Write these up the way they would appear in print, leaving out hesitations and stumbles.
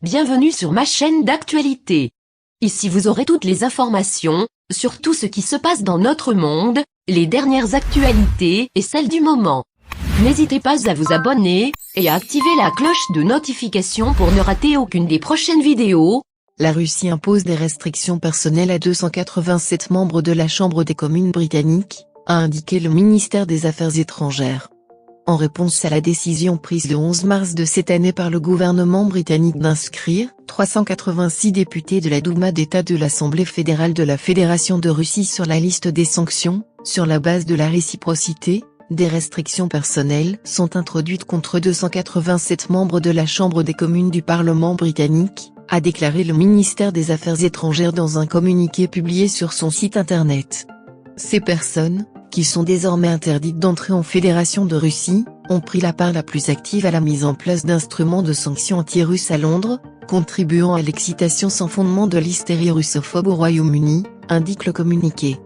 Bienvenue sur ma chaîne d'actualité. Ici vous aurez toutes les informations, sur tout ce qui se passe dans notre monde, les dernières actualités et celles du moment. N'hésitez pas à vous abonner, et à activer la cloche de notification pour ne rater aucune des prochaines vidéos. La Russie impose des restrictions personnelles à 287 membres de la Chambre des communes britanniques, a indiqué le ministère des Affaires étrangères. En réponse à la décision prise le 11 mars de cette année par le gouvernement britannique d'inscrire 386 députés de la Douma d'État de l'Assemblée fédérale de la Fédération de Russie sur la liste des sanctions, sur la base de la réciprocité, des restrictions personnelles sont introduites contre 287 membres de la Chambre des communes du Parlement britannique, a déclaré le ministère des Affaires étrangères dans un communiqué publié sur son site internet. Ces personnes, qui sont désormais interdites d'entrer en Fédération de Russie, ont pris la part la plus active à la mise en place d'instruments de sanctions anti-russes à Londres, contribuant à l'excitation sans fondement de l'hystérie russophobe au Royaume-Uni, indique le communiqué.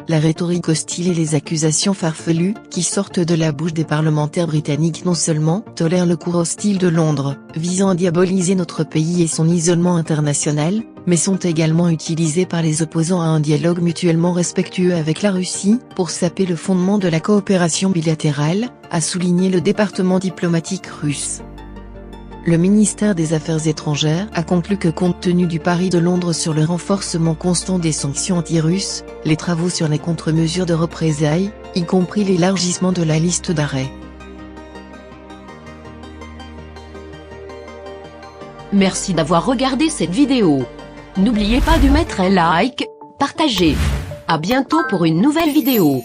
La rhétorique hostile et les accusations farfelues qui sortent de la bouche des parlementaires britanniques non seulement tolèrent le cours hostile de Londres, visant à diaboliser notre pays et son isolement international, mais sont également utilisées par les opposants à un dialogue mutuellement respectueux avec la Russie, pour saper le fondement de la coopération bilatérale, a souligné le département diplomatique russe. Le ministère des Affaires étrangères a conclu que compte tenu du pari de Londres sur le renforcement constant des sanctions anti-russes, les travaux sur les contre-mesures de représailles, y compris l'élargissement de la liste d'arrêts. Merci d'avoir regardé cette vidéo. N'oubliez pas de mettre un like, partager. À bientôt pour une nouvelle vidéo.